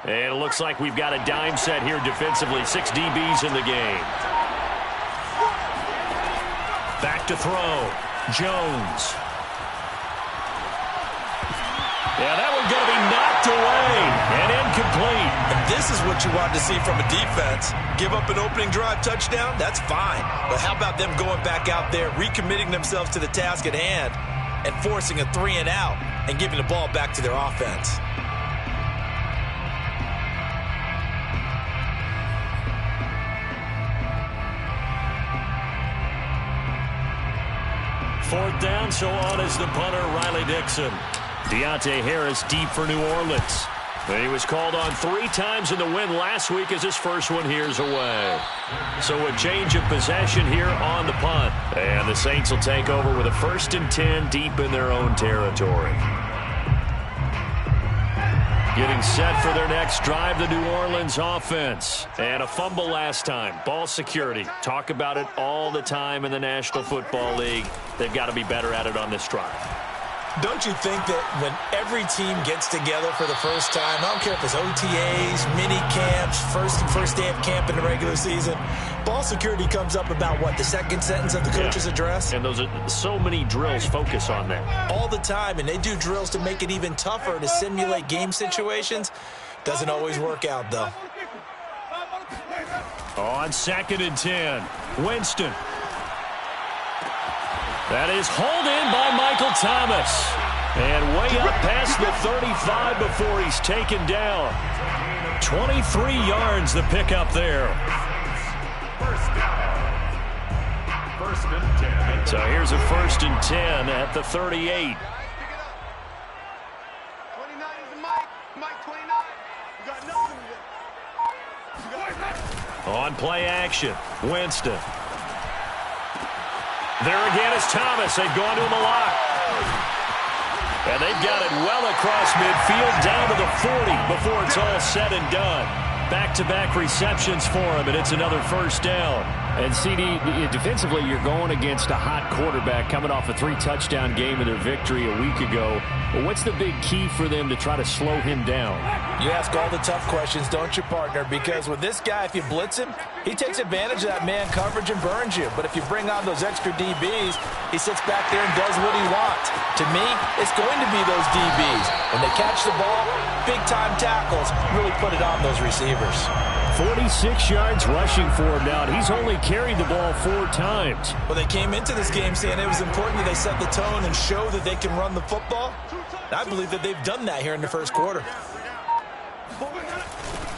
And it looks like we've got a dime set here defensively. 6 DBs in the game. Back to throw. Jones. Yeah, that one's going to be knocked away and incomplete. And this is what you want to see from a defense. Give up an opening drive touchdown, that's fine. But how about them going back out there, recommitting themselves to the task at hand, and forcing a 3 and out and giving the ball back to their offense? Fourth down, so on is the punter, Riley Dixon. Deontay Harris deep for New Orleans. And he was called on 3 times in the win last week as his first one here's away. So a change of possession here on the punt. And the Saints will take over with a 1st and 10 deep in their own territory. Getting set for their next drive, the New Orleans offense. And a fumble last time. Ball security. Talk about it all the time in the National Football League. They've got to be better at it on this drive. Don't you think that when every team gets together for the first time, I don't care if it's OTAs, mini camps, first day of camp in the regular season, ball security comes up about what, the second sentence of the coach's address? And those are so many drills focus on that. All the time, and they do drills to make it even tougher to simulate game situations. Doesn't always work out, though. On 2nd and 10, Winston. That is hauled in by Michael Thomas. And way up past the 35 before he's taken down. 23 yards the pickup there. First and 10. So here's a 1st and 10 at the 38. 29 is Mike 29. You got nothing. On play action, Winston. There again is Thomas. They've gone to him a lot. And they've got it well across midfield down to the 40 before it's all said and done. Back-to-back receptions for him, and it's another 1st down. And, CD, defensively, you're going against a hot quarterback coming off a 3-touchdown game in their victory a week ago. But what's the big key for them to try to slow him down? You ask all the tough questions, don't you, partner? Because with this guy, if you blitz him, he takes advantage of that man coverage and burns you. But if you bring on those extra DBs, he sits back there and does what he wants. To me, it's going to be those DBs. When they catch the ball, big-time tackles really put it on those receivers. 46 yards rushing for him now. He's only carried the ball 4 times. Well, they came into this game saying it was important that they set the tone and show that they can run the football. And I believe that they've done that here in the first quarter.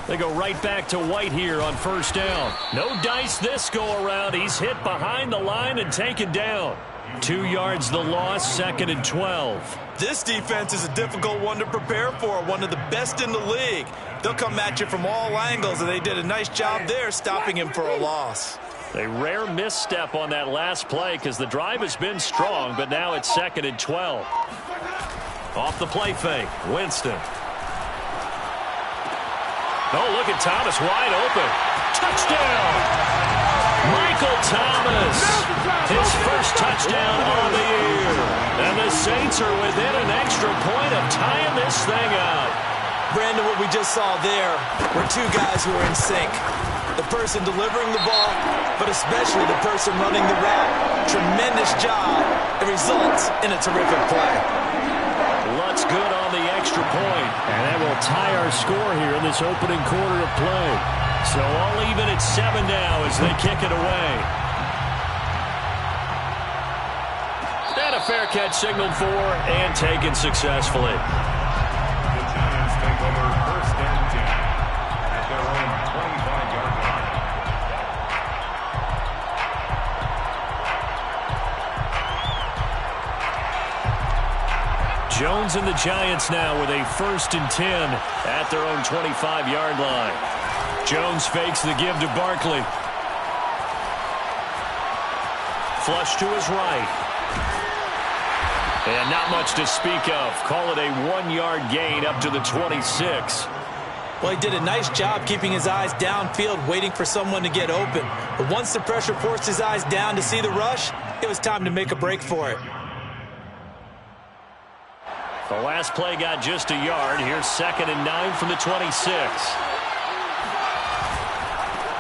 They go right back to White here on 1st down. No dice this go around. He's hit behind the line and taken down. 2 yards the loss, 2nd and 12. This defense is a difficult one to prepare for, one of the best in the league. They'll come at you from all angles, and they did a nice job there stopping him for a loss. A rare misstep on that last play because the drive has been strong, but now it's 2nd and 12. Off the play fake, Winston. Oh, look at Thomas wide open. Touchdown! Michael Thomas, his first touchdown on the year. And the Saints are within an extra point of tying this thing up. Brandon, what we just saw there were 2 guys who are in sync. The person delivering the ball, but especially the person running the route. Tremendous job. It results in a terrific play. Lutz good on the extra point. And that will tie our score here in this opening quarter of play. So all even at 7 now as they kick it away. And a fair catch signaled for and taken successfully. The Giants take over 1st and 10 at their own 25-yard line. Jones and the Giants now with a 1st and 10 at their own 25-yard line. Jones fakes the give to Barkley. Flush to his right. And not much to speak of. Call it a 1-yard gain up to the 26. Well, he did a nice job keeping his eyes downfield, waiting for someone to get open. But once the pressure forced his eyes down to see the rush, it was time to make a break for it. The last play got just a yard. Here's 2nd and 9 from the 26.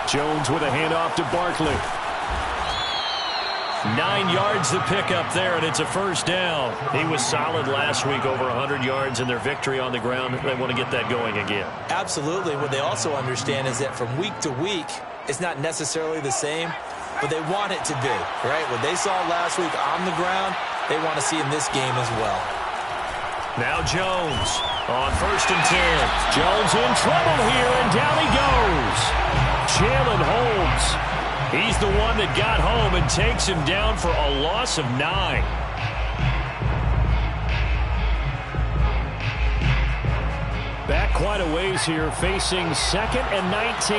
Jones with a handoff to Barkley. 9 yards to pick up there, and it's a first down. He was solid last week, over 100 yards in their victory on the ground. They want to get that going again. Absolutely. What they also understand is that from week to week, it's not necessarily the same, but they want it to be, right? What they saw last week on the ground, they want to see in this game as well. Now Jones on 1st and 10. Jones in trouble here, and down he goes. Jalen Holmes. He's the one that got home and takes him down for a loss of 9. Back quite a ways here, facing 2nd and 19.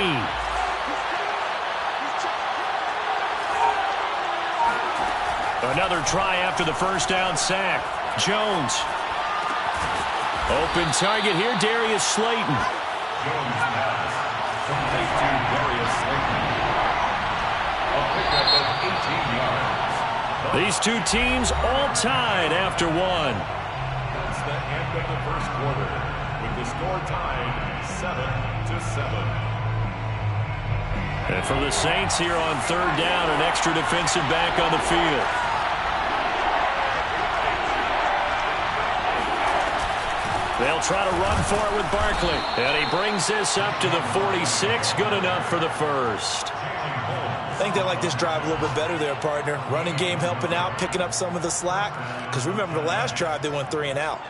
Another try after the first down sack. Jones. Open target here, Darius Slayton. Jones pass. Complete to Darius Slayton. A pickup of 18 yards. These two teams all tied after one. That's the end of the first quarter, with the score tied 7-7. And for the Saints here on 3rd down, an extra defensive back on the field. They'll try to run for it with Barkley. And he brings this up to the 46. Good enough for the first. I think they like this drive a little bit better there, partner. Running game helping out, picking up some of the slack. Because remember the last drive, they went 3 and out.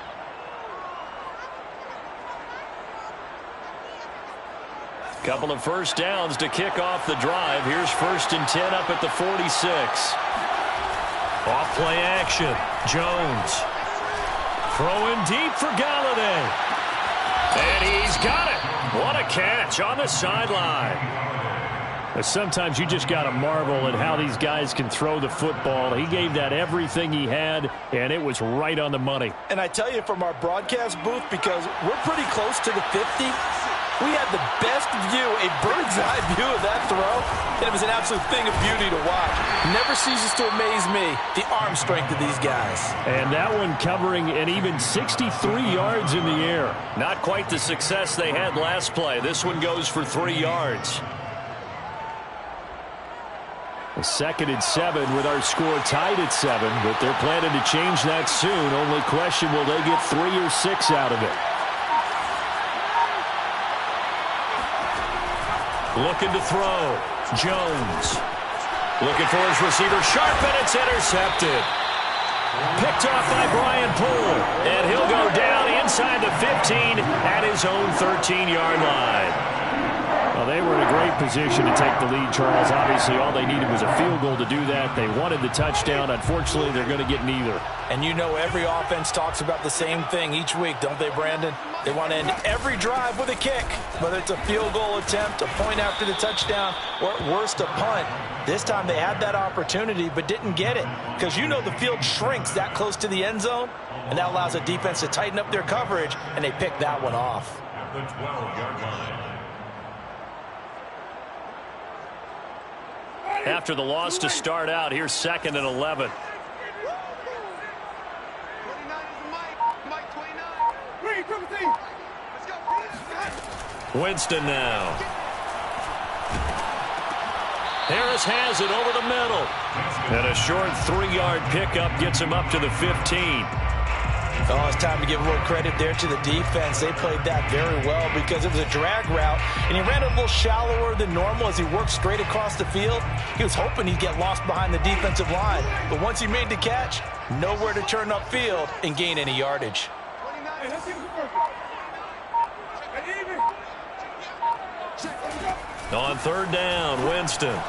Couple of first downs to kick off the drive. Here's 1st and 10 up at the 46. Off play action. Jones. Throwing deep for Galladay. And he's got it. What a catch on the sideline. Sometimes you just got to marvel at how these guys can throw the football. He gave that everything he had, and it was right on the money. And I tell you, from our broadcast booth, because we're pretty close to the 50, we had the best view, a bird's-eye view of that throw, and it was an absolute thing of beauty to watch. Never ceases to amaze me, the arm strength of these guys. And that one covering an even 63 yards in the air. Not quite the success they had last play. This one goes for 3 yards. 2nd and 7 with our score tied at 7, but they're planning to change that soon. Only question, will they get 3 or 6 out of it? Looking to throw. Jones. Looking for his receiver. Sharp, and it's intercepted. Picked off by Brian Poole. And he'll go down inside the 15 at his own 13-yard line. Well, they were in a great position to take the lead, Charles. Obviously, all they needed was a field goal to do that. They wanted the touchdown. Unfortunately, they're going to get neither. And you know every offense talks about the same thing each week, don't they, Brandon? They want to end every drive with a kick, whether it's a field goal attempt, a point after the touchdown, or at worst, a punt. This time they had that opportunity but didn't get it, because you know the field shrinks that close to the end zone, and that allows a defense to tighten up their coverage, and they pick that one off. At the 12-yard line. After the loss to start out, here's 2nd and 11. 29 is the Mike 29. Green, come see. Let's go. Winston now. Harris has it over the middle. And a short 3-yard pickup gets him up to the 15. Oh, it's time to give a little credit there to the defense. They played that very well because it was a drag route, and he ran a little shallower than normal as he worked straight across the field. He was hoping he'd get lost behind the defensive line, but once he made the catch, nowhere to turn upfield and gain any yardage. On 3rd down, Winston.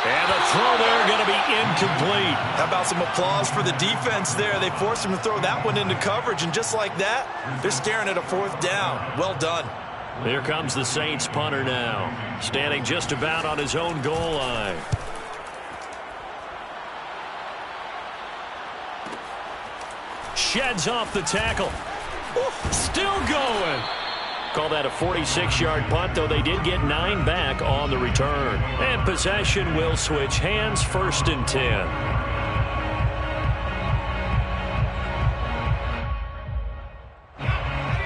And the throw there going to be incomplete. How about some applause for the defense there? They forced him to throw that one into coverage, and just like that, they're staring at a 4th down. Well done. Here comes the Saints punter now, standing just about on his own goal line. Sheds off the tackle. Still going. Call that a 46-yard punt, though they did get 9 back on the return. And possession will switch hands, 1st and 10.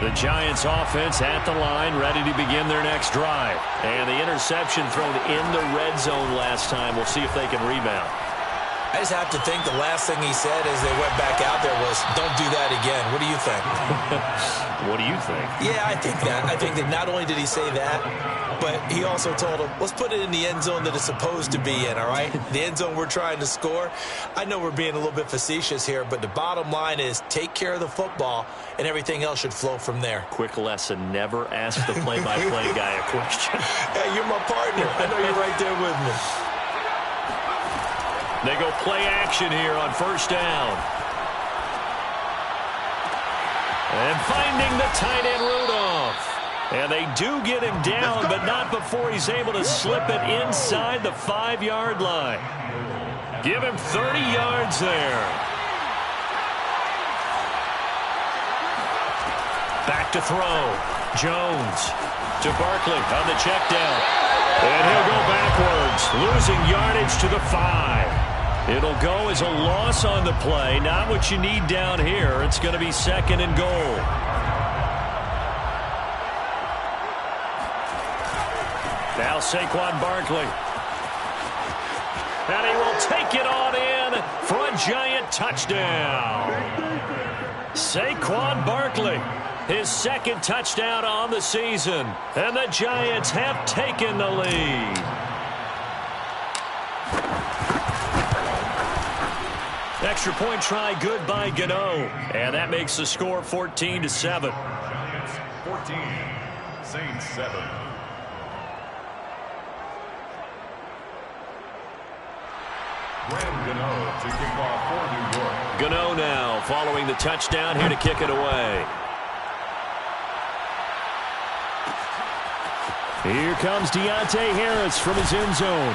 The Giants offense at the line, ready to begin their next drive. And the interception thrown in the red zone last time. We'll see if they can rebound. I just have to think the last thing he said as they went back out there was, don't do that again. What do you think? What do you think? Yeah, I think that. I think that not only did he say that, but he also told him, let's put it in the end zone that it's supposed to be in, all right? The end zone we're trying to score. I know we're being a little bit facetious here, but the bottom line is take care of the football, and everything else should flow from there. Quick lesson, never ask the play-by-play guy a question. Hey, you're my partner. I know you're right there with me. They go play action here on first down. And finding the tight end Rudolph. And they do get him down, but not before he's able to slip it inside the 5-yard line. Give him 30 yards there. Back to throw. Jones to Barkley on the check down. And he'll go backwards, losing yardage to the 5. It'll go as a loss on the play. Not what you need down here. It's going to be 2nd and goal. Now Saquon Barkley. And he will take it on in for a Giant touchdown. Saquon Barkley, his 2nd touchdown on the season. And the Giants have taken the lead. Extra point try good by Gano. And that makes the score 14-7. Giants 14, Saints 7. Graham Gano to kick off for New York. Gano now following the touchdown here to kick it away. Here comes Deontay Harris from his end zone.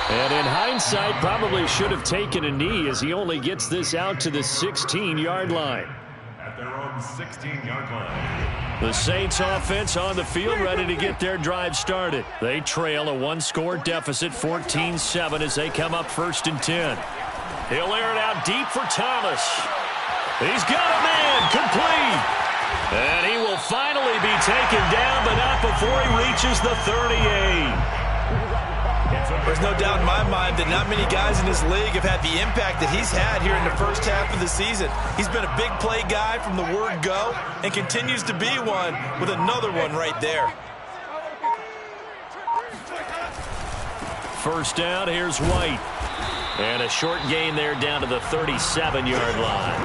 And in hindsight, probably should have taken a knee as he only gets this out to the 16-yard line. At their own 16-yard line. The Saints offense on the field ready to get their drive started. They trail a 1-score deficit, 14-7 as they come up 1st and 10. He'll air it out deep for Thomas. He's got a man complete. And he will finally be taken down, but not before he reaches the 38. There's no doubt in my mind that not many guys in this league have had the impact that he's had here in the first half of the season. He's been a big play guy from the word go and continues to be one with another one right there. First down, here's White. And a short gain there down to the 37-yard line.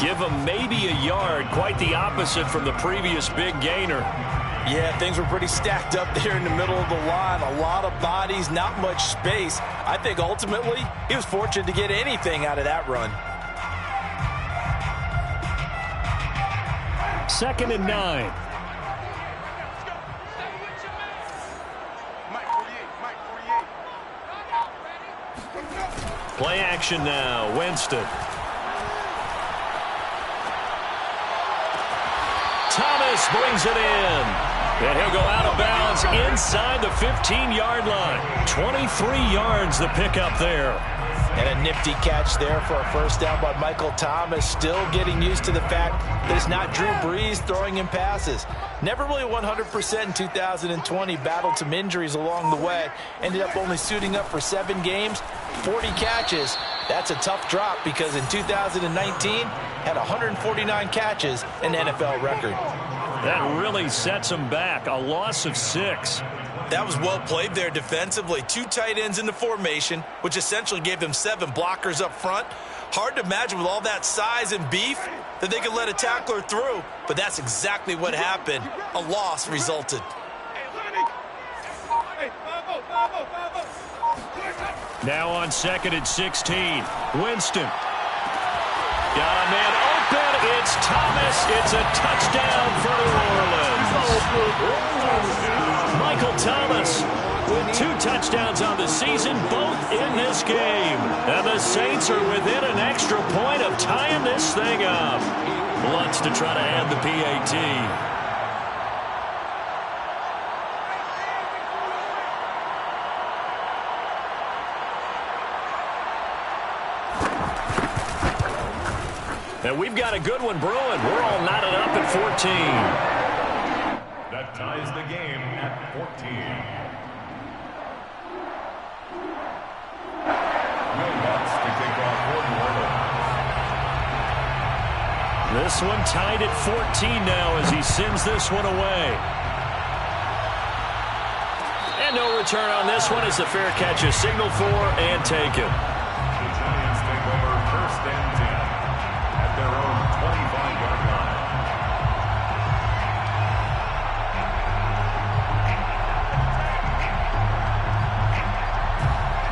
Give him maybe a yard, quite the opposite from the previous big gainer. Yeah, things were pretty stacked up there in the middle of the line. A lot of bodies, not much space. I think ultimately he was fortunate to get anything out of that run. 2nd and 9. Play action now. Winston. Thomas brings it in. And he'll go out of bounds inside the 15-yard line. 23 yards the pickup there. And a nifty catch there for a first down by Michael Thomas. Still getting used to the fact that it's not Drew Brees throwing him passes. Never really 100% in 2020. Battled some injuries along the way. Ended up only suiting up for 7 games, 40 catches. That's a tough drop because in 2019 had 149 catches, an NFL record. That really sets him back. A loss of 6. That was well played there defensively. 2 tight ends in the formation, which essentially gave them 7 blockers up front. Hard to imagine with all that size and beef that they could let a tackler through, but that's exactly what happened. A loss resulted. Now on 2nd and 16. Winston. Got a man open. It's Thomas. It's a touchdown for New Orleans. Michael Thomas with 2 touchdowns on the season, both in this game. And the Saints are within an extra point of tying this thing up. Lutz to try to add the PAT. And we've got a good one brewing. We're all knotted up at 14. That ties the game at 14. Wilcox to kick off for New Orleans. This one tied at 14 now as he sends this one away. And no return on this one as the fair catch is signaled for and taken. The Giants take over 1st and 10 at their own 25-yard line.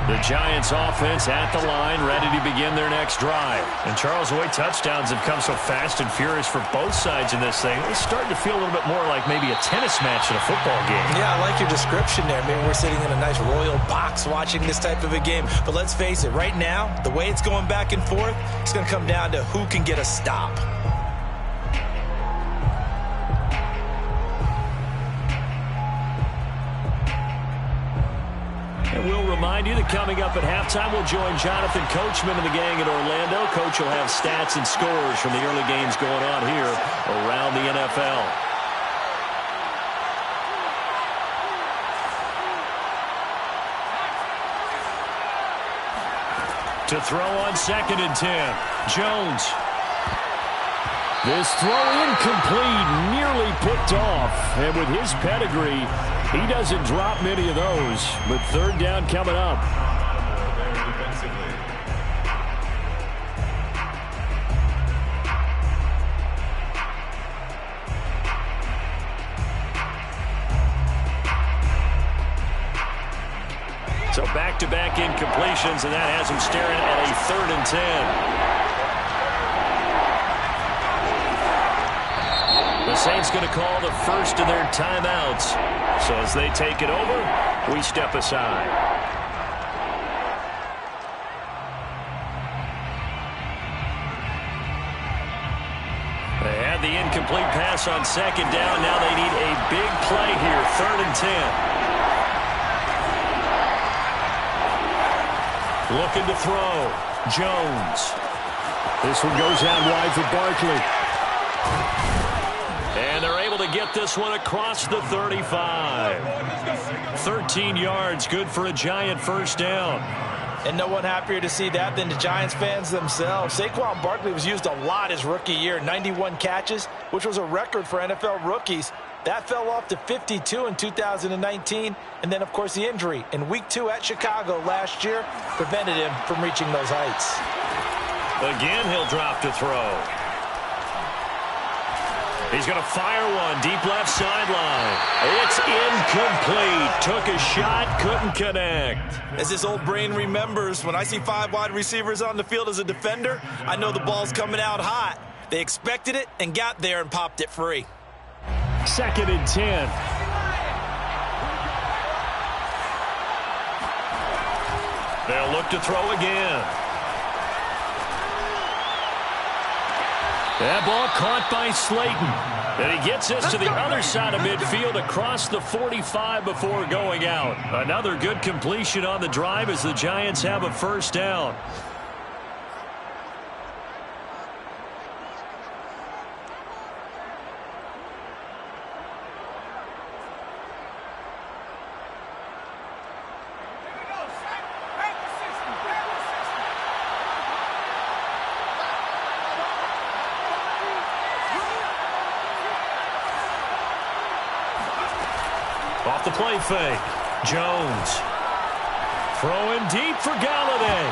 The Giants offense at the line, ready to begin their next drive. And Charles, the way touchdowns have come so fast and furious for both sides in this thing, it's starting to feel a little bit more like maybe a tennis match in a football game. Yeah, I like your description there. Maybe we're sitting in a nice royal box watching this type of a game. But let's face it, right now, the way it's going back and forth, it's going to come down to who can get a stop. We'll remind you that coming up at halftime, we'll join Jonathan Coachman and the gang in Orlando. Coach will have stats and scores from the early games going on here around the NFL. To throw on 2nd and 10, Jones. This throw incomplete, nearly picked off. And with his pedigree, he doesn't drop many of those. But 3rd down coming up. So back-to-back incompletions, and that has him staring at a 3rd and 10. The Saints going to call the first of their timeouts. So as they take it over, we step aside. They had the incomplete pass on 2nd down. Now they need a big play here, 3rd and 10. Looking to throw. Jones. This one goes out wide for Barkley. And they're able to get this one across the 35. 13 yards, good for a Giant 1st down. And no one happier to see that than the Giants fans themselves. Saquon Barkley was used a lot his rookie year, 91 catches, which was a record for NFL rookies. That fell off to 52 in 2019. And then, of course, the injury in Week 2 at Chicago last year prevented him from reaching those heights. Again, he'll drop to throw. He's going to fire one deep left sideline. It's incomplete. Took a shot, couldn't connect. As this old brain remembers, when I see 5 wide receivers on the field as a defender, I know the ball's coming out hot. They expected it and got there and popped it free. 2nd and 10. They'll look to throw again. That ball caught by Slayton. And he gets this to the other side of midfield across the 45 before going out. Another good completion on the drive as the Giants have a 1st down. Off the play fake. Jones. Throwing deep for Galladay.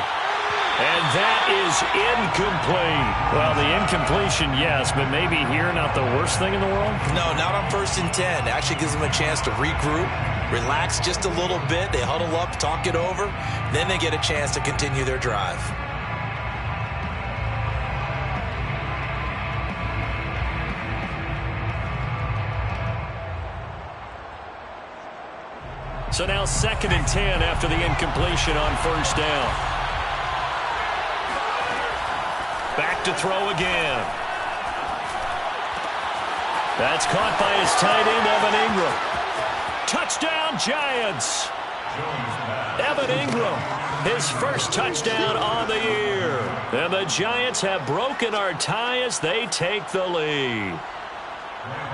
And that is incomplete. Well, the incompletion, yes, but maybe here not the worst thing in the world? No, not on 1st and 10. It actually gives them a chance to regroup, relax just a little bit. They huddle up, talk it over. Then they get a chance to continue their drive. So now 2nd and 10 after the incompletion on 1st down. Back to throw again. That's caught by his tight end, Evan Ingram. Touchdown, Giants. Evan Ingram, his 1st touchdown on the year. And the Giants have broken our tie as they take the lead.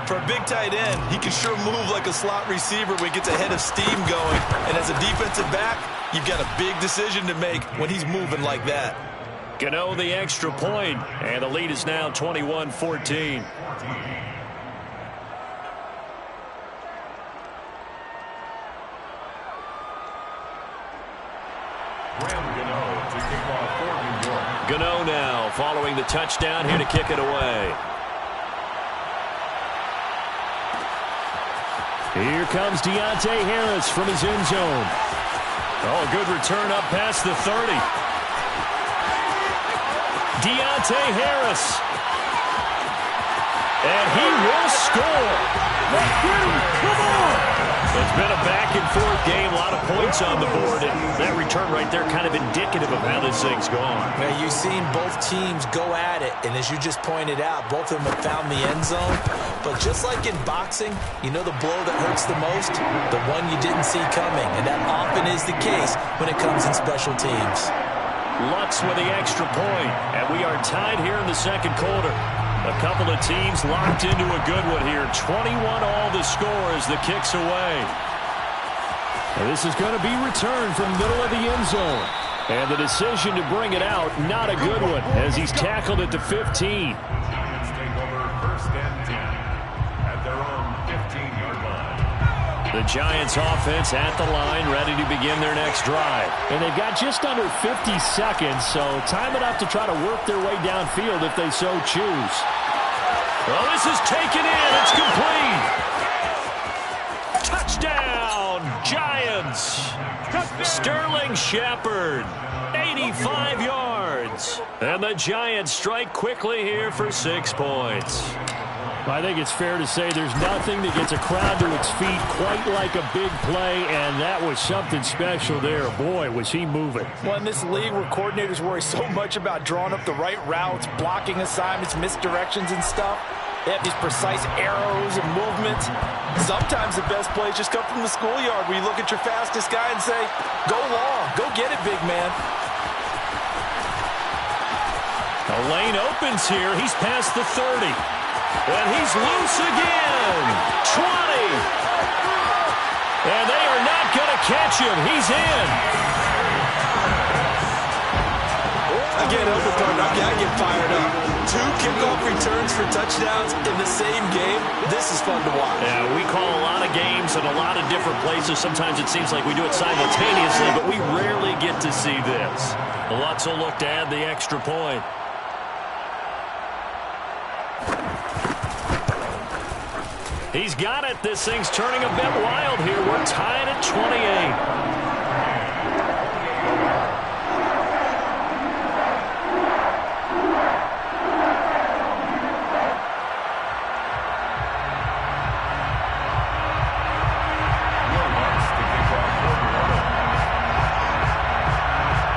For a big tight end, he can sure move like a slot receiver when he gets a head of steam going. And as a defensive back, you've got a big decision to make when he's moving like that. Gano the extra point, and the lead is now 21-14. Gano now following the touchdown here to kick it away. Here comes Deontay Harris from his end zone. Oh, good return up past the 30. Deontay Harris. And he will score. Let's get him. Come on. It's been a back-and-forth game, a lot of points on the board, and that return right there kind of indicative of how this thing's gone. Now, you've seen both teams go at it, and as you just pointed out, both of them have found the end zone. But just like in boxing, you know the blow that hurts the most? The one you didn't see coming, and that often is the case when it comes in special teams. Lutz with the extra point, and we are tied here in the second quarter. A couple of teams locked into a good one here. 21 all the score as the kick's away. And this is going to be returned from middle of the end zone. And the decision to bring it out, not a good one, as he's tackled at the 15. Giants take over first and 10 at their own 15-yard line. The Giants offense at the line, ready to begin their next drive. And they've got just under 50 seconds, so time enough to try to work their way downfield if they so choose. Well, this is taken in. It's complete. Touchdown, Giants. Sterling Shepard, 85 yards. And the Giants strike quickly here for 6 points. I think it's fair to say there's nothing that gets a crowd to its feet quite like a big play, and that was something special there. Boy, was he moving. Well, in this league where coordinators worry so much about drawing up the right routes, blocking assignments, misdirections and stuff, they have these precise arrows and movements. Sometimes the best plays just come from the schoolyard where you look at your fastest guy and say, go long, go get it, big man. The lane opens here. He's past the 30. And he's loose again. 20. And they are not going to catch him. He's in. Again, partner, I get fired up. 2 kickoff returns for touchdowns in the same game. This is fun to watch. Yeah, we call a lot of games in a lot of different places. Sometimes it seems like we do it simultaneously, but we rarely get to see this. Lutz will look to add the extra point. He's got it. This thing's turning a bit wild here. We're tied at 28.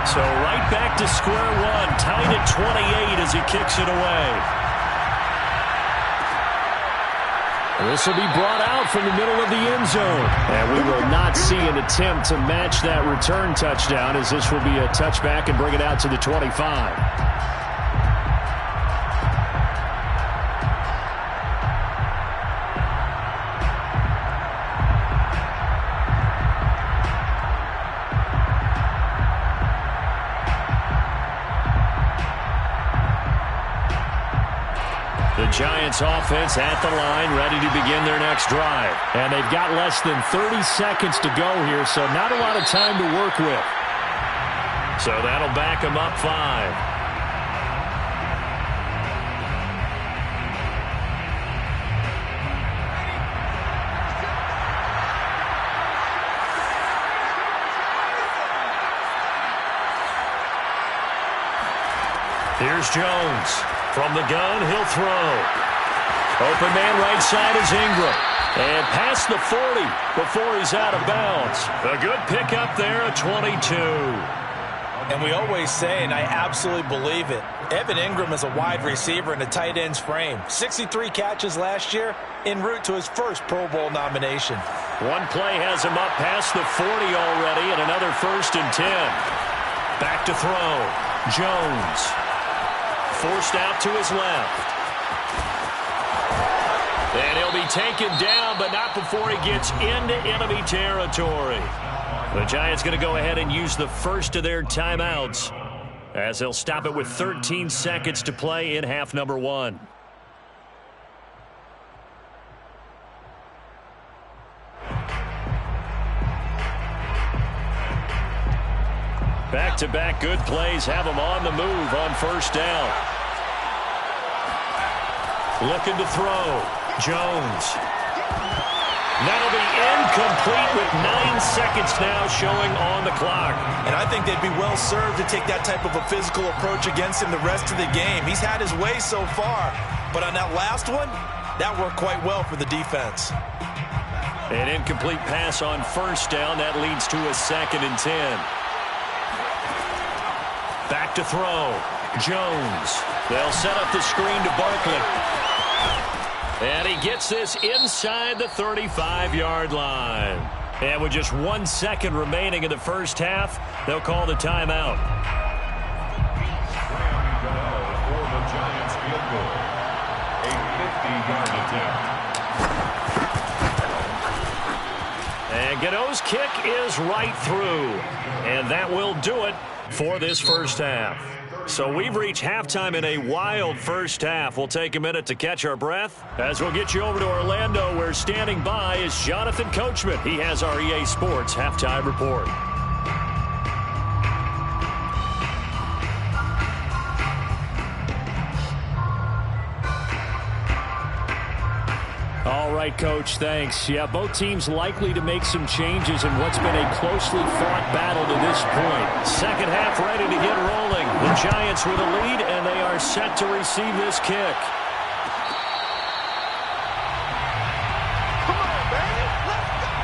So right back to square one, tied at 28 as he kicks it away. This will be brought out from the middle of the end zone. And we will not see an attempt to match that return touchdown, as this will be a touchback and bring it out to the 25. The Giants offense at the line, ready to begin their next drive. And they've got less than 30 seconds to go here, so not a lot of time to work with. So that'll back them up 5. Here's Jones. From the gun, he'll throw. Open man right side is Ingram. And past the 40 before he's out of bounds. A good pickup there at 22. And we always say, and I absolutely believe it, Evan Ingram is a wide receiver in a tight end's frame. 63 catches last year, en route to his first Pro Bowl nomination. One play has him up past the 40 already, and another 1st and 10. Back to throw. Jones. Forced out to his left. And he'll be taken down, but not before he gets into enemy territory. The Giants going to go ahead and use the first of their timeouts as they'll stop it with 13 seconds to play in half number 1. Back-to-back good plays have him on the move on first down. Looking to throw. Jones. That'll be incomplete with 9 seconds now showing on the clock. And I think they'd be well served to take that type of a physical approach against him the rest of the game. He's had his way so far, but on that last one, that worked quite well for the defense. An incomplete pass on first down. That leads to a 2nd and 10. Back to throw. Jones. They'll set up the screen to Barkley. And he gets this inside the 35-yard line. And with just 1 second remaining in the first half, they'll call the timeout. For the Giants field goal. A 50-yard attempt. And Gano's kick is right through. And that will do it for this first half. So we've reached halftime in a wild first half. We'll take a minute to catch our breath as we'll get you over to Orlando, where standing by is Jonathan Coachman. He has our EA Sports halftime report. All right, Coach, thanks. Yeah, both teams likely to make some changes in what's been a closely fought battle to this point. Second half ready to get rolling. The Giants with a lead, and they are set to receive this kick. Come on, baby. Let's go.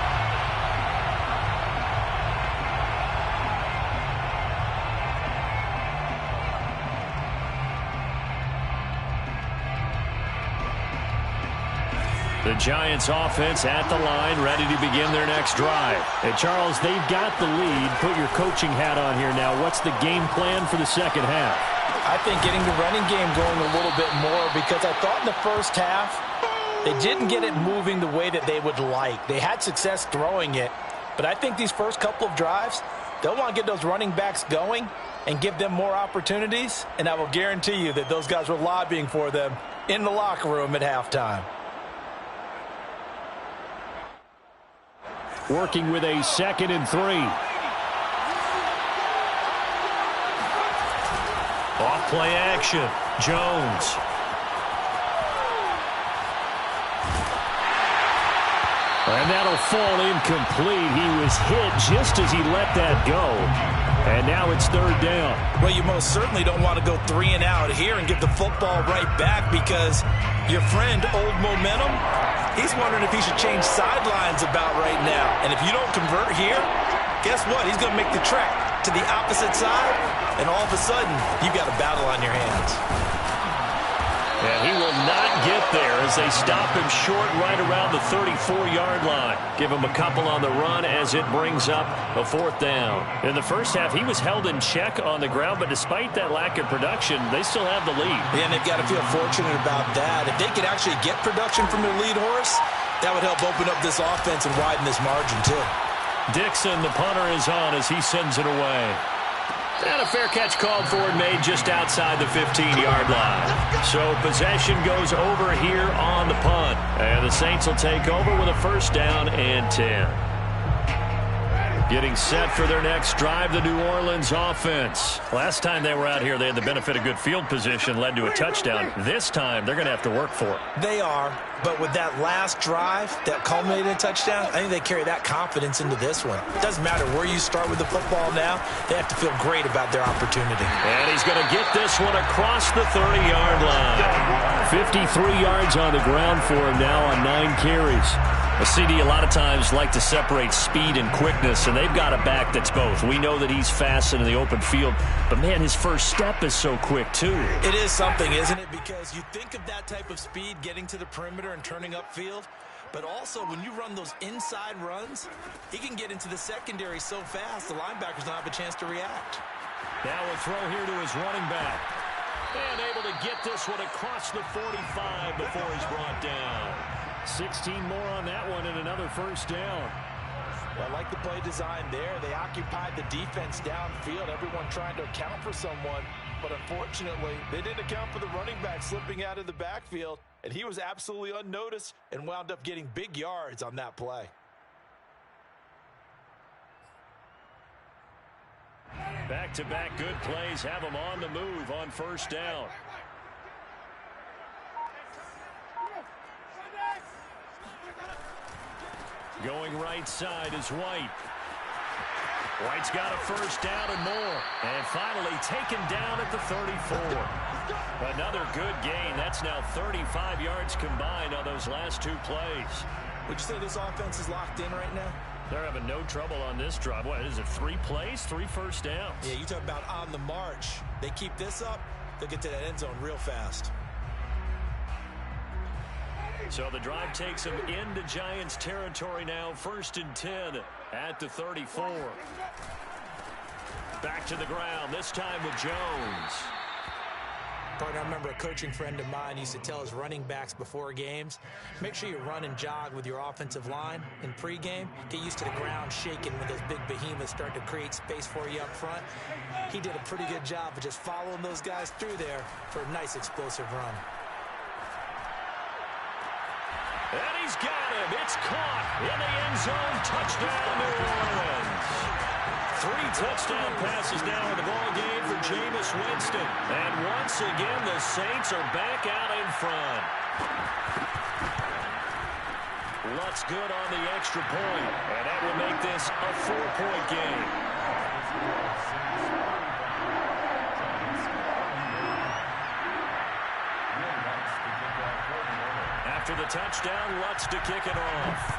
The Giants offense at the line, ready to begin their next drive. Hey, Charles, they've got the lead. Put your coaching hat on here now. What's the game plan for the second half? I think getting the running game going a little bit more, because I thought in the first half they didn't get it moving the way that they would like. They had success throwing it, but I think these first couple of drives, they'll want to get those running backs going and give them more opportunities, and I will guarantee you that those guys were lobbying for them in the locker room at halftime. Working with a 2nd and 3. Off play action. Jones. And that'll fall incomplete. He was hit just as he let that go. And now it's 3rd down. Well, you most certainly don't want to go 3 and out here and give the football right back, because your friend, Old Momentum, he's wondering if he should change sidelines about right now. And if you don't convert here, guess what? He's going to make the trek to the opposite side, and all of a sudden, you've got a battle on your hands. And he will not get there as they stop him short right around the 34-yard line. Give him a couple on the run as it brings up a 4th down. In the first half, he was held in check on the ground, but despite that lack of production, they still have the lead. Yeah, and they've got to feel fortunate about that. If they could actually get production from their lead horse, that would help open up this offense and widen this margin too. Dixon, the punter, is on as he sends it away. And a fair catch called for and made just outside the 15-yard line. So possession goes over here on the punt. And the Saints will take over with a 1st down and 10. Getting set for their next drive, the New Orleans offense. Last time they were out here, they had the benefit of good field position, led to a touchdown. This time, they're going to have to work for it. They are, but with that last drive that culminated in a touchdown, I think they carry that confidence into this one. It doesn't matter where you start with the football now. They have to feel great about their opportunity. And he's going to get this one across the 30-yard line. 53 yards on the ground for him now on 9 carries. A CD a lot of times like to separate speed and quickness, and they've got a back that's both. We know that he's fast in the open field, but, man, his first step is so quick, too. It is something, isn't it? Because you think of that type of speed getting to the perimeter and turning upfield, but also when you run those inside runs, he can get into the secondary so fast the linebackers don't have a chance to react. Now a throw here to his running back. And able to get this one across the 45 before he's brought down. 16 more on that one and another first down. Well, I like the play design there. They occupied the defense downfield, everyone trying to account for someone. But unfortunately, they didn't account for the running back slipping out of the backfield, and he was absolutely unnoticed and wound up getting big yards on that play. Back-to-back good plays have them on the move on first down. Going right side is White. White's got a first down and more. And finally taken down at the 34. Another good gain. That's now 35 yards combined on those last two plays. Would you say this offense is locked in right now? They're having no trouble on this drive. What is it, 3 plays, 3 first downs? Yeah, you talk about on the march. They keep this up, they'll get to that end zone real fast. So the drive takes them into Giants territory now. 1st and 10 at the 34. Back to the ground, this time with Jones. Partner, I remember a coaching friend of mine used to tell his running backs before games, make sure you run and jog with your offensive line in pregame. Get used to the ground shaking when those big behemoths start to create space for you up front. He did a pretty good job of just following those guys through there for a nice explosive run. And he's got him. It's caught in the end zone. Touchdown, New Orleans. 3 touchdown passes now in the ball game for Jameis Winston. And once again, the Saints are back out in front. Lutz good on the extra point, and that will make this a 4-point game. After the touchdown, Lutz to kick it off.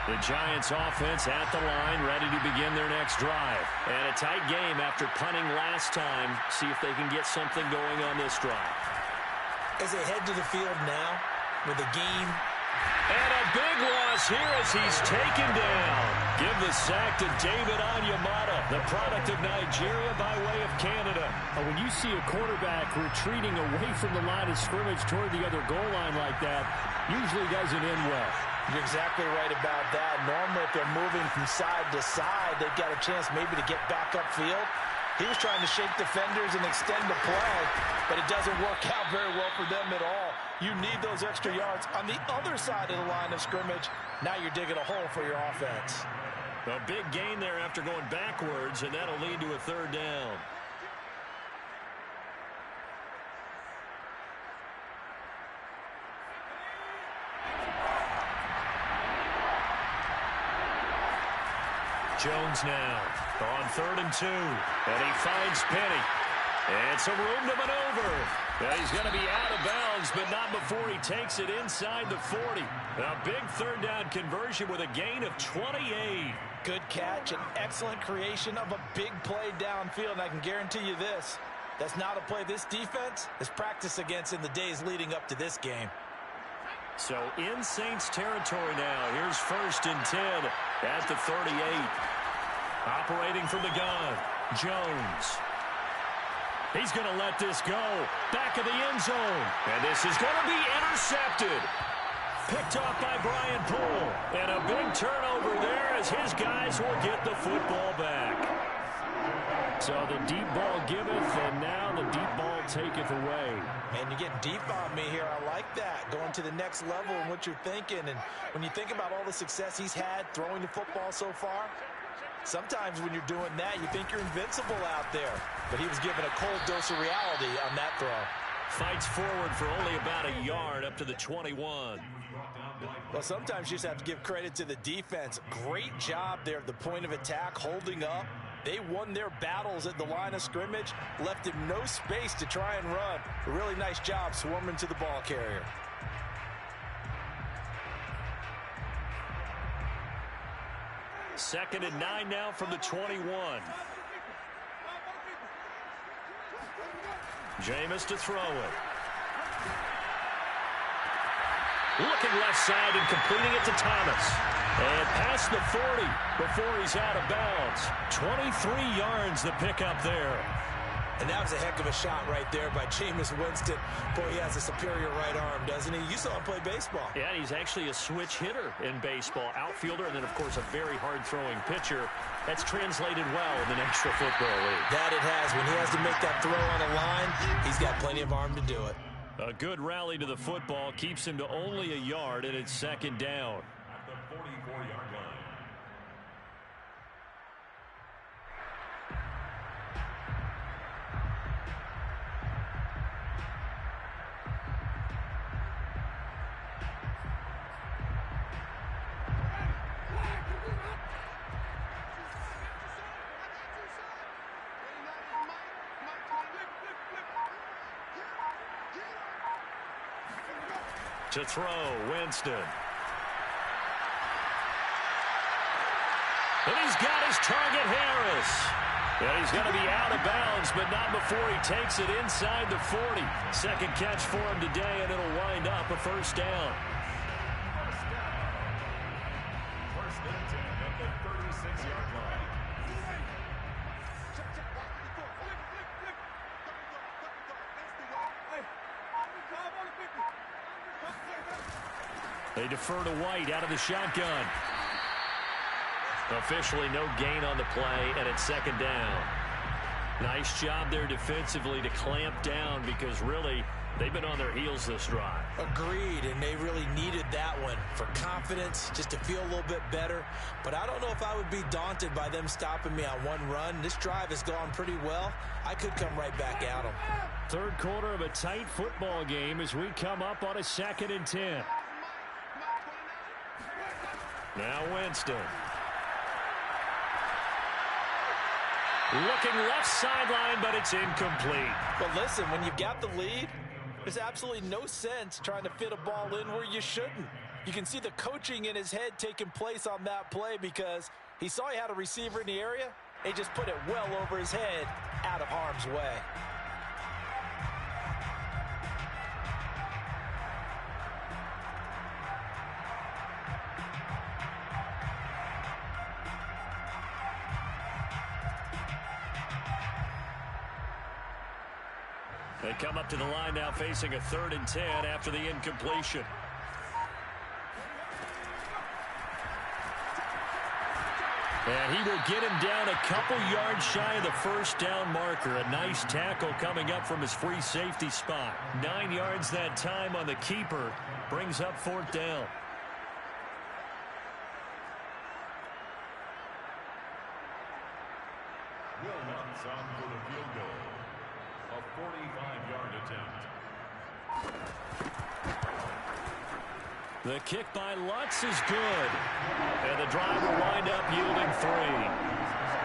The Giants offense at the line, ready to begin their next drive. And a tight game after punting last time. See if they can get something going on this drive. As they head to the field now with a game. And a big loss here as he's taken down. Give the sack to David Onyemata, the product of Nigeria by way of Canada. When you see a quarterback retreating away from the line of scrimmage toward the other goal line like that, usually doesn't end well. You're exactly right about that. Normally, if they're moving from side to side, they've got a chance maybe to get back upfield. He was trying to shake defenders and extend the play, but it doesn't work out very well for them at all. You need those extra yards on the other side of the line of scrimmage. Now you're digging a hole for your offense. A big gain there after going backwards, and that'll lead to a 3rd down. Jones now on 3rd and 2, and he finds Penny. And some room to maneuver. And he's going to be out of bounds, but not before he takes it inside the 40. A big 3rd down conversion with a gain of 28. Good catch, an excellent creation of a big play downfield. And I can guarantee you this, that's not a play this defense has practiced against in the days leading up to this game. So in Saints territory now. Here's 1st and 10 at the 38. Operating from the gun, Jones. He's going to let this go. Back of the end zone. And this is going to be intercepted. Picked off by Brian Poole. And a big turnover there as his guys will get the football back. So the deep ball giveth, and now the deep ball taketh away. Man, you're getting deep on me here. I like that. Going to the next level in what you're thinking. And when you think about all the success he's had throwing the football so far, sometimes when you're doing that, you think you're invincible out there. But he was given a cold dose of reality on that throw. Fights forward for only about a yard up to the 21. Well, sometimes you just have to give credit to the defense. Great job there at the point of attack, holding up. They won their battles at the line of scrimmage, left him no space to try and run. A really nice job swarming to the ball carrier. 2nd and 9 now from the 21. Jameis to throw it. Looking left side and completing it to Thomas. And past the 40 before he's out of bounds. 23 yards the pickup there. And that was a heck of a shot right there by Jameis Winston. Boy, he has a superior right arm, doesn't he? You saw him play baseball. Yeah, he's actually a switch hitter in baseball. Outfielder and then, of course, a very hard-throwing pitcher. That's translated well in the National Football League. That it has. When he has to make that throw on the line, he's got plenty of arm to do it. A good rally to the football keeps him to only a yard, and it's 2nd down. At the 44-yard line. To throw, Winston. And he's got his target, Harris. And he's going to be out of bounds, but not before he takes it inside the 40. Second catch for him today, and it'll wind up a 1st down. First and 10 at the 36-yard line. They defer to White out of the shotgun. Officially no gain on the play, and it's 2nd down. Nice job there defensively to clamp down because really they've been on their heels this drive. Agreed, and they really needed that one for confidence, just to feel a little bit better. But I don't know if I would be daunted by them stopping me on one run. This drive has gone pretty well. I could come right back at them. 3rd quarter of a tight football game as we come up on a 2nd and 10. Now Winston. Looking left sideline, but it's incomplete. But listen, when you've got the lead, there's absolutely no sense trying to fit a ball in where you shouldn't. You can see the coaching in his head taking place on that play because he saw he had a receiver in the area. He just put it well over his head, out of harm's way. They come up to the line now facing a 3rd and 10 after the incompletion. And he will get him down a couple yards shy of the 1st down marker. A nice tackle coming up from his free safety spot. 9 yards that time on the keeper. Brings up 4th down. Wilmots on for the field goal. A 45-yard attempt. The kick by Lutz is good. And the drive will wind up yielding 3.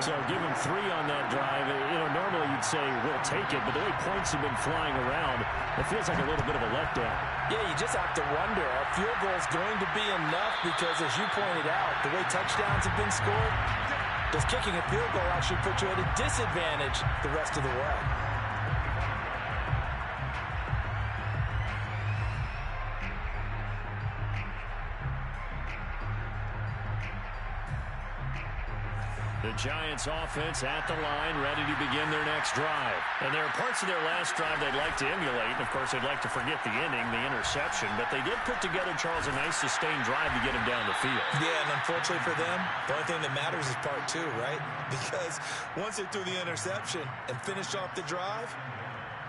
So give him 3 on that drive. Normally you'd say we'll take it, but the way points have been flying around, it feels like a little bit of a letdown. Yeah, you just have to wonder, are field goals going to be enough? Because as you pointed out, the way touchdowns have been scored, does kicking a field goal actually put you at a disadvantage the rest of the way? The Giants offense at the line, ready to begin their next drive. And there are parts of their last drive they'd like to emulate. And, of course, they'd like to forget the inning, the interception. But they did put together, Charles, a nice sustained drive to get him down the field. Yeah, and unfortunately for them, the only thing that matters is part 2, right? Because once they threw the interception and finished off the drive,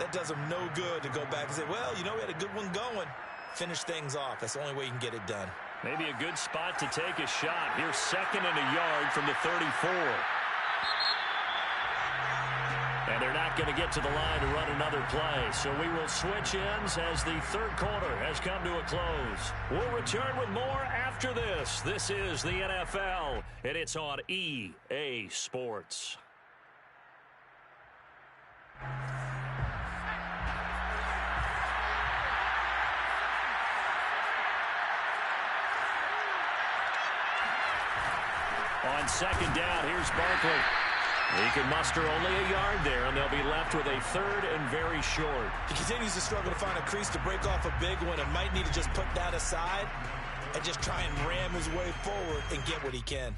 that does them no good to go back and say, well, we had a good one going. Finish things off. That's the only way you can get it done. Maybe a good spot to take a shot. Here's 2nd and a yard from the 34. And they're not going to get to the line to run another play. So we will switch ends as the 3rd quarter has come to a close. We'll return with more after this. This is the NFL, and it's on EA Sports. On second down, here's Barkley. He can muster only a yard there, and they'll be left with a third and very short. He continues to struggle to find a crease to break off a big one and might need to just put that aside and just try and ram his way forward and get what he can.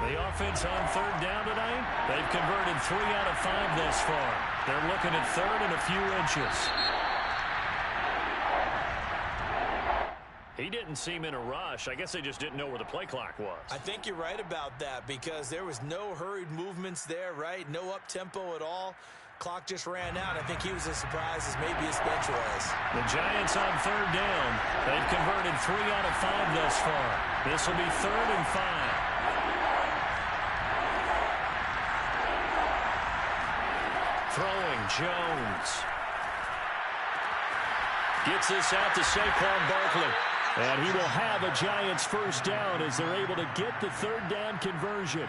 The offense on third down tonight, they've converted 3 out of 5 thus far. They're looking at third and a few inches. He didn't seem in a rush. I guess they just didn't know where the play clock was. I think you're right about that because there was no hurried movements there, right? No up-tempo at all. Clock just ran out. I think he was as surprised as maybe his bench was. The Giants on third down. They've converted 3 out of 5 thus far. This will be third and 5. Throwing, Jones. Gets this out to Saquon Barkley. And he will have a Giants first down as they're able to get the third down conversion.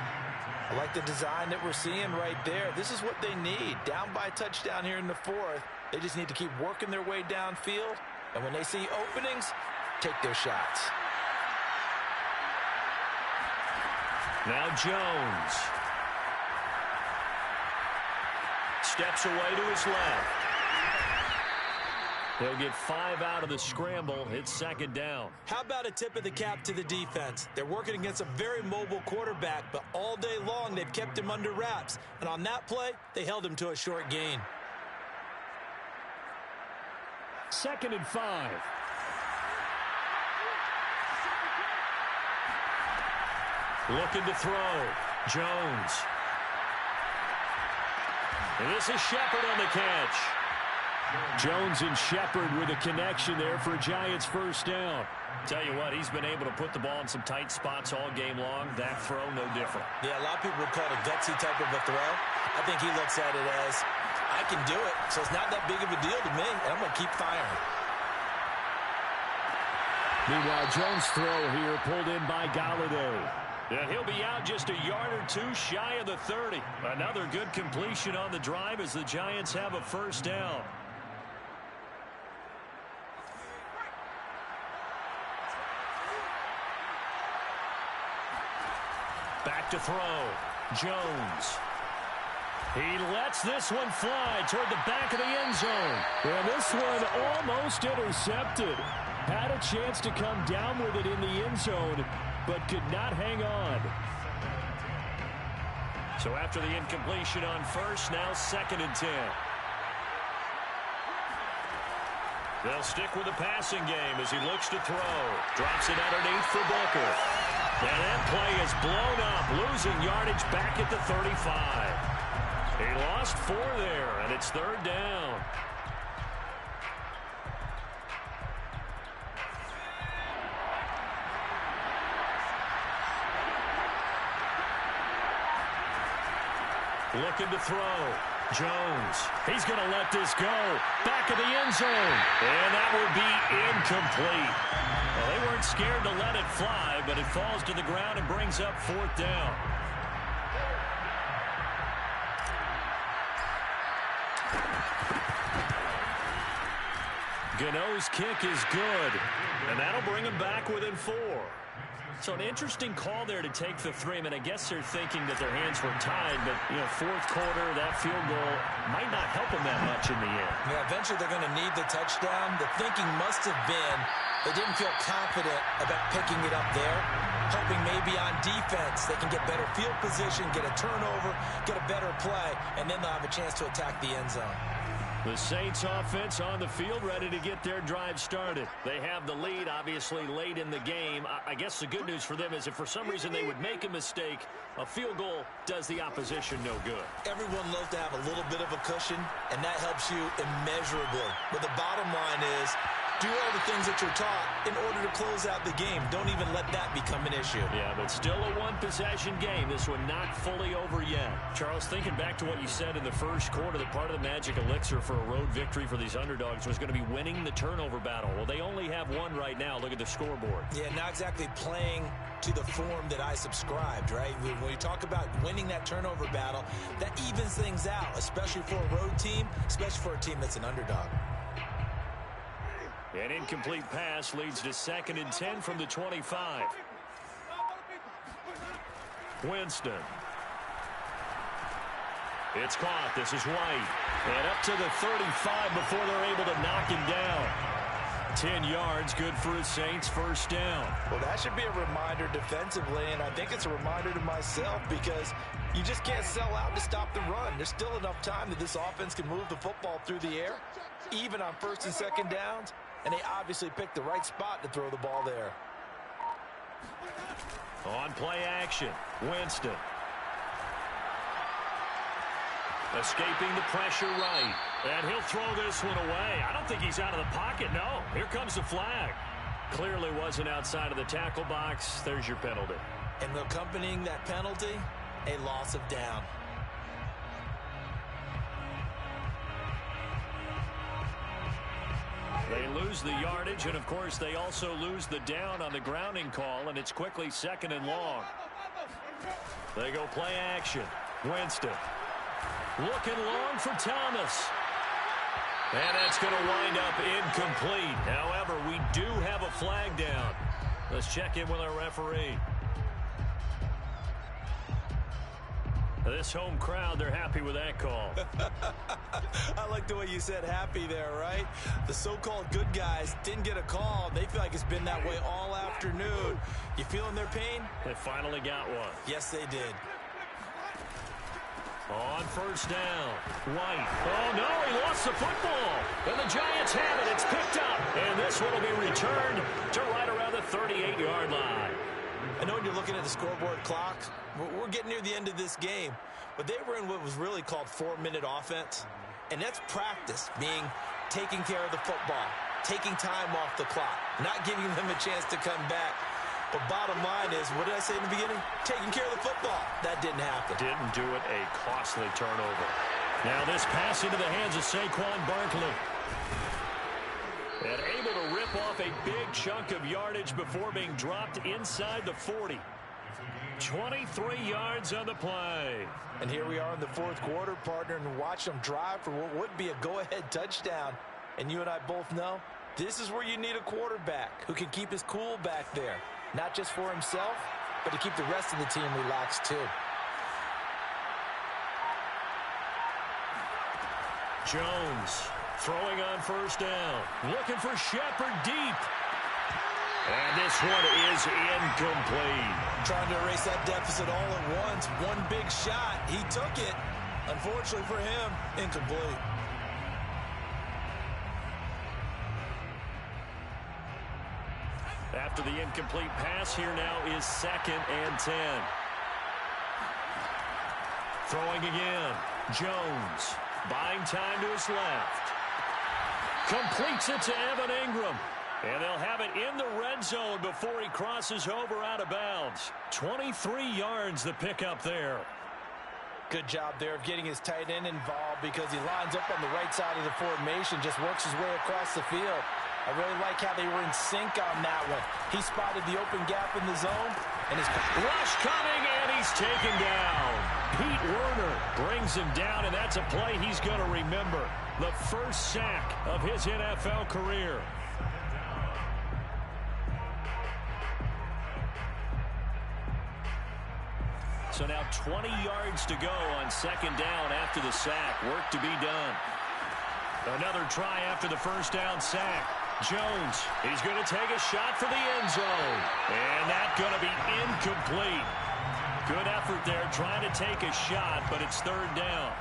I like the design that we're seeing right there. This is what they need. Down by a touchdown here in the fourth. They just need to keep working their way downfield. And when they see openings, take their shots. Now Jones. Steps away to his left. He'll get 5 out of the scramble. It's second down. How about a tip of the cap to the defense? They're working against a very mobile quarterback, but all day long they've kept him under wraps. And on that play, they held him to a short gain. Second and 5. Looking to throw. Jones. And this is Shepard on the catch. Jones and Shepard with a connection there for a Giants first down. Tell you what, he's been able to put the ball in some tight spots all game long. That throw, no different. Yeah, a lot of people would call it a gutsy type of a throw. I think he looks at it as, I can do it, so it's not that big of a deal to me, and I'm going to keep firing. Meanwhile, Jones' throw here pulled in by Galladay. And he'll be out just a yard or two shy of the 30. Another good completion on the drive as the Giants have a first down. Back to throw. Jones. He lets this one fly toward the back of the end zone. And this one almost intercepted. Had a chance to come down with it in the end zone, but could not hang on. So after the incompletion on first, now second and 10. They'll stick with the passing game as he looks to throw. Drops it underneath for Booker. And that play is blown up, losing yardage back at the 35. He lost 4 there, and it's third down. Looking to throw. Jones. He's going to let this go. Back of the end zone. And that will be incomplete. Well, they weren't scared to let it fly, but it falls to the ground and brings up fourth down. Gano's kick is good, and that'll bring him back within 4. So an interesting call there to take the 3. I mean, I guess they're thinking that their hands were tied, but, you know, fourth quarter, that field goal might not help them that much in the end. Yeah, eventually they're going to need the touchdown. The thinking must have been they didn't feel confident about picking it up there, hoping maybe on defense they can get better field position, get a turnover, get a better play, and then they'll have a chance to attack the end zone. The Saints offense on the field ready to get their drive started. They have the lead, obviously, late in the game. I guess the good news for them is if for some reason they would make a mistake, a field goal does the opposition no good. Everyone loves to have a little bit of a cushion, and that helps you immeasurably. But the bottom line is Do all the things that you're taught in order to close out the game. Don't even let that become an issue. Yeah, but still a one-possession game. This one not fully over yet. Charles, thinking back to what you said in the first quarter, that part of the magic elixir for a road victory for these underdogs was going to be winning the turnover battle. Well, they only have one right now. Look at the scoreboard. Yeah, not exactly playing to the form that I subscribed, right? When you talk about winning that turnover battle, that evens things out, especially for a road team, especially for a team that's an underdog. An incomplete pass leads to 2nd and 10 from the 25. Winston. It's caught. This is White. And up to the 35 before they're able to knock him down. 10 yards, good for his Saints, first down. Well, that should be a reminder defensively, and I think it's a reminder to myself because you just can't sell out to stop the run. There's still enough time that this offense can move the football through the air, even on 1st and 2nd downs, and they obviously picked the right spot to throw the ball there. On play action, Winston. Escaping the pressure right. And he'll throw this one away. I don't think he's out of the pocket, no. Here comes the flag. Clearly wasn't outside of the tackle box. There's your penalty. And accompanying that penalty, a loss of down. They lose the yardage, and of course they also lose the down on the grounding call, and it's quickly 2nd and long. They go play action. Winston. Looking long for Thomas. And that's going to wind up incomplete. However, we do have a flag down. Let's check in with our referee. This home crowd, they're happy with that call. I like the way you said happy there, right? The so-called good guys didn't get a call. They feel like it's been that way all afternoon. You feeling their pain? They finally got one. Yes, they did. On first down, White. Oh, no, he lost the football. And the Giants have it. It's picked up. And this one will be returned to right around the 38-yard line. I know when you're looking at the scoreboard clock, we're getting near the end of this game, but they were in what was really called 4-minute offense, and that's practice, being taking care of the football, taking time off the clock, not giving them a chance to come back. But bottom line is, what did I say in the beginning? Taking care of the football. That didn't happen. Didn't do it, a costly turnover. Now this pass into the hands of Saquon Barkley. And able to rip off a big chunk of yardage before being dropped inside the 40. 23 yards on the play. And here we are in the 4th quarter, partner, and watch them drive for what would be a go-ahead touchdown. And you and I both know this is where you need a quarterback who can keep his cool back there. Not just for himself, but to keep the rest of the team relaxed too. Jones throwing on first down. Looking for Shepard deep. And this one is incomplete. Trying to erase that deficit all at once. One big shot. He took it. Unfortunately for him, incomplete. After the incomplete pass, here now is 2nd and 10. Throwing again. Jones buying time to his left. Completes it to Evan Ingram. And they'll have it in the red zone before he crosses over out of bounds. 23 yards the pickup there. Good job there of getting his tight end involved because he lines up on the right side of the formation, just works his way across the field. I really like how they were in sync on that one. He spotted the open gap in the zone, and his rush coming, and he's taken down. Pete Werner brings him down, and that's a play he's going to remember. The first sack of his NFL career. So now 20 yards to go on 2nd down after the sack. Work to be done. Another try after the first down sack. Jones, he's going to take a shot for the end zone. And that's going to be incomplete. Good effort there trying to take a shot, but it's 3rd down.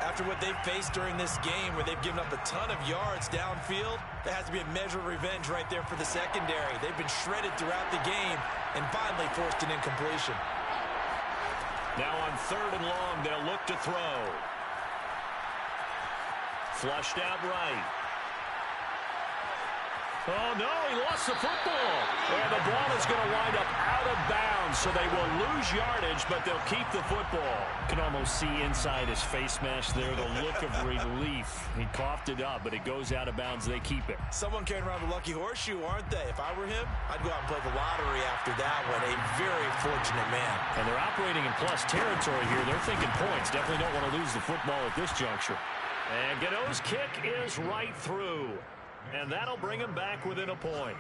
After what they've faced during this game where they've given up a ton of yards downfield, there has to be a measure of revenge right there for the secondary. They've been shredded throughout the game and finally forced an incompletion. Now on 3rd and long, they'll look to throw. Flushed out right. Oh, no, he lost the football. And the ball is going to wind up out of bounds, so they will lose yardage, but they'll keep the football. You can almost see inside his face mask there the look of relief. He coughed it up, but it goes out of bounds. They keep it. Someone carrying around the lucky horseshoe, aren't they? If I were him, I'd go out and play the lottery after that one. A very fortunate man. And they're operating in plus territory here. They're thinking points. Definitely don't want to lose the football at this juncture. And Gano's kick is right through. And that'll bring him back within a point.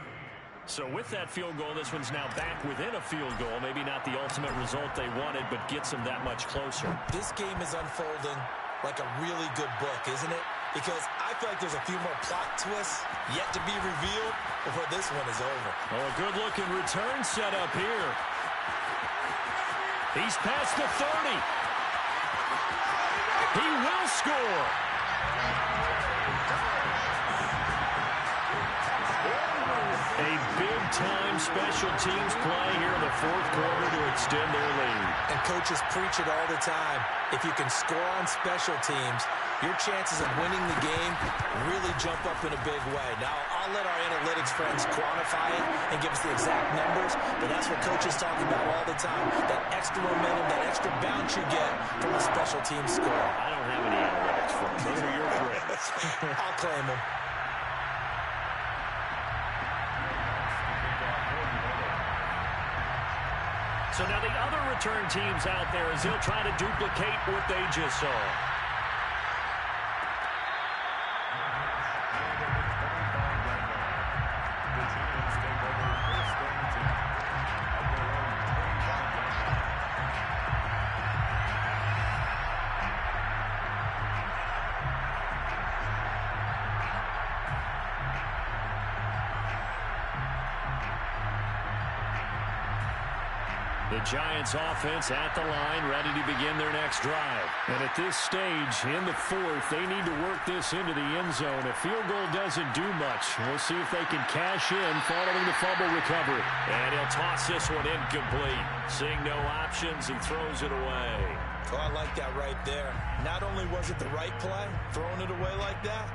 So with that field goal, this one's now back within a field goal. Maybe not the ultimate result they wanted, but gets them that much closer. This game is unfolding like a really good book, isn't it? Because I feel like there's a few more plot twists yet to be revealed before this one is over. Oh, a good-looking return set up here. He's past the 30. He will score. A big-time special teams play here in the fourth quarter to extend their lead. And coaches preach it all the time. If you can score on special teams, your chances of winning the game really jump up in a big way. Now, I'll let our analytics friends quantify it and give us the exact numbers, but that's what coaches talk about all the time, that extra momentum, that extra bounce you get from a special team score. I don't have any analytics for them. Those are your friends. I'll claim them. So now the other return teams out there as they'll try to duplicate what they just saw. The Giants offense at the line, ready to begin their next drive. And at this stage, in the fourth, they need to work this into the end zone. A field goal doesn't do much. We'll see if they can cash in following the fumble recovery. And he'll toss this one incomplete. Seeing no options, he throws it away. Oh, I like that right there. Not only was it the right play, throwing it away like that,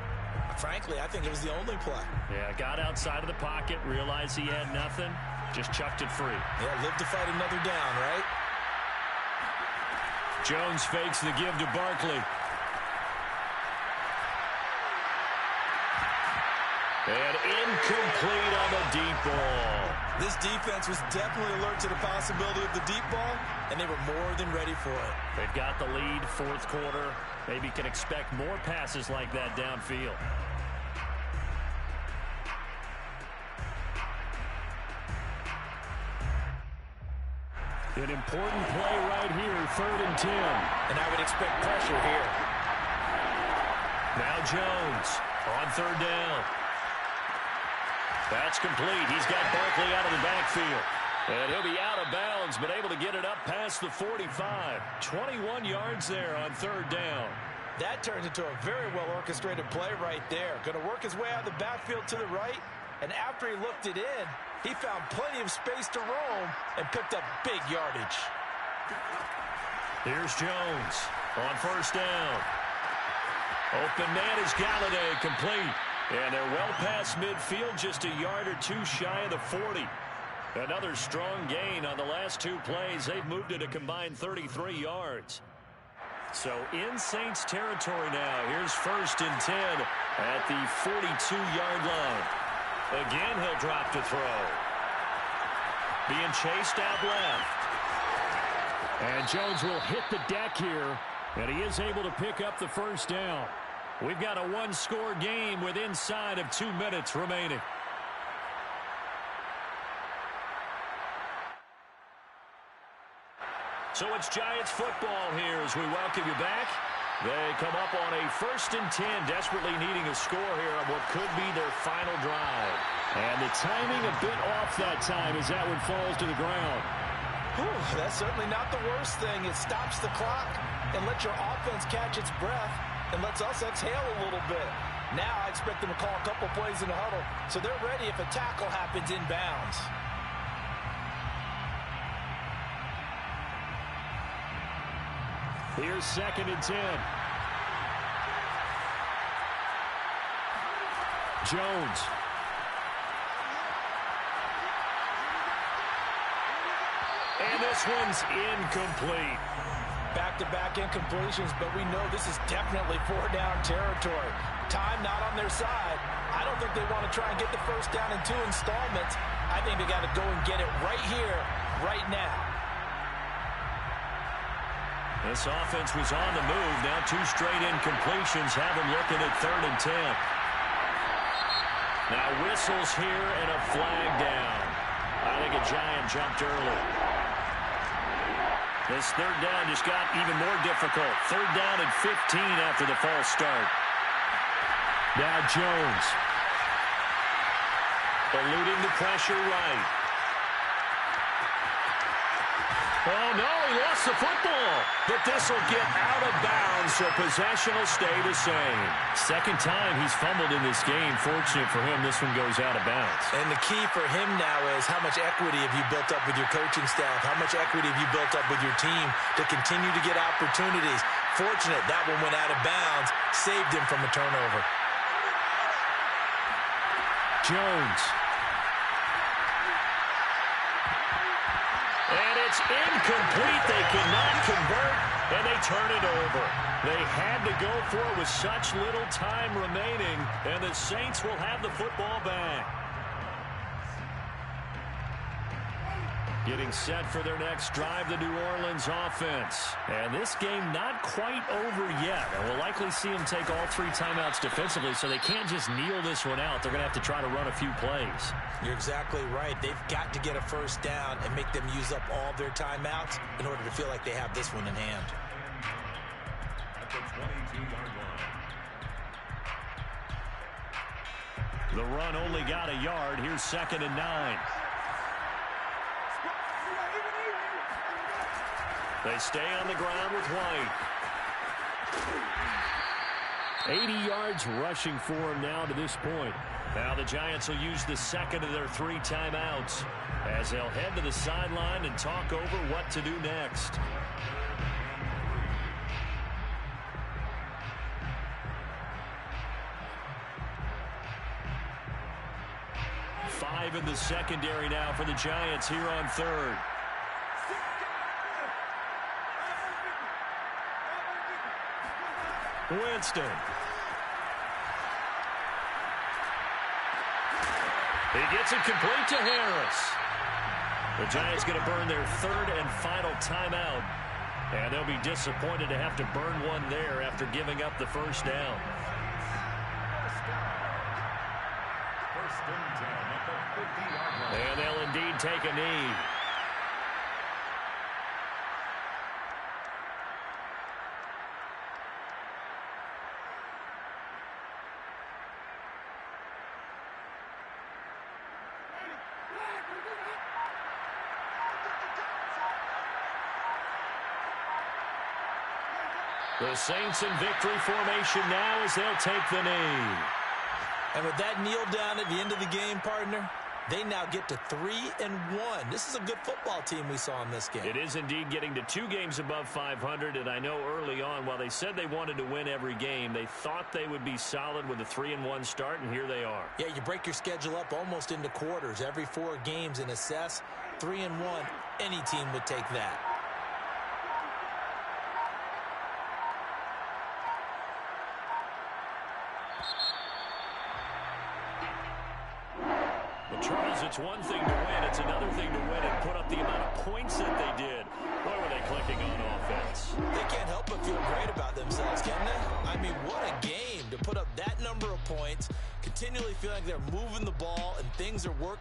frankly, I think it was the only play. Yeah, got outside of the pocket, realized he had nothing. Just chucked it free. Yeah, live to fight another down, right? Jones fakes the give to Barkley. And incomplete on the deep ball. This defense was definitely alert to the possibility of the deep ball, and they were more than ready for it. They've got the lead, fourth quarter. Maybe can expect more passes like that downfield. An important play right here, 3rd and 10. And I would expect pressure here. Now Jones on 3rd down. That's complete. He's got Barkley out of the backfield. And he'll be out of bounds, but able to get it up past the 45. 21 yards there on 3rd down. That turns into a very well-orchestrated play right there. Going to work his way out of the backfield to the right. And after he looked it in, he found plenty of space to roam and picked up big yardage. Here's Jones on 1st down. Open man is Galladay, complete. And they're well past midfield, just a yard or two shy of the 40. Another strong gain on the last two plays. They've moved it a combined 33 yards. So in Saints territory now. Here's 1st and 10 at the 42-yard line. Again, he'll drop to throw. Being chased out left. And Jones will hit the deck here, and he is able to pick up the 1st down. We've got a one-score game with inside of 2 minutes remaining. So it's Giants football here as we welcome you back. They come up on a 1st and 10, desperately needing a score here on what could be their final drive. And the timing a bit off that time as that one falls to the ground. Whew, that's certainly not the worst thing. It stops the clock and lets your offense catch its breath and lets us exhale a little bit. Now I expect them to call a couple plays in the huddle so they're ready if a tackle happens inbounds. Here's 2nd and 10. Jones And this one's incomplete. Back-to-back incompletions, but we know this is definitely four-down territory. Time not on their side. I don't think they want to try and get the first down in 2 installments. I think they got to go and get it right here, right now. This offense was on the move. Now 2 straight incompletions have them looking at 3rd and 10. Now whistles here and a flag down. I think a Giant jumped early. This 3rd down just got even more difficult. 3rd down and 15 after the false start. Now Jones. Eluding the pressure right. Oh, no, he lost the football. But this will get out of bounds, so possession will stay the same. Second time he's fumbled in this game. Fortunate for him, this one goes out of bounds. And the key for him now is how much equity have you built up with your coaching staff? How much equity have you built up with your team to continue to get opportunities? Fortunate that one went out of bounds, saved him from a turnover. Jones. And it's incomplete. They cannot convert, and they turn it over. They had to go for it with such little time remaining, and the Saints will have the football back. Getting set for their next drive, the New Orleans offense. And this game not quite over yet. And we'll likely see them take all 3 timeouts defensively, so they can't just kneel this one out. They're going to have to try to run a few plays. You're exactly right. They've got to get a first down and make them use up all their timeouts in order to feel like they have this one in hand. At the 22-yard line. The run only got a yard. Here's 2nd and 9. They stay on the ground with White. 80 yards rushing for him now to this point. Now the Giants will use the 2nd of their 3 timeouts as they'll head to the sideline and talk over what to do next. Five in the secondary now for the Giants here on 3rd. Winston. He gets it complete to Harris. The Giants going to burn their 3rd and final timeout. And they'll be disappointed to have to burn one there after giving up the first down. First and 10 at the 50-yard line. And they'll indeed take a knee. The Saints in victory formation now as they'll take the knee. And with that kneel down at the end of the game, partner, they now get to 3-1. This is a good football team we saw in this game. It is indeed getting to 2 games above 500, and I know early on, while they said they wanted to win every game, they thought they would be solid with a 3-1 start, and here they are. Yeah, you break your schedule up almost into quarters, every 4 games, and assess 3-1. Any team would take that. Charles, it's one thing to win. It's another thing to win and put up the amount of points that they did. Boy, were they clicking on offense. They can't help but feel great about themselves, can they? I mean, what a game to put up that number of points, continually feeling like they're moving the ball and things are working.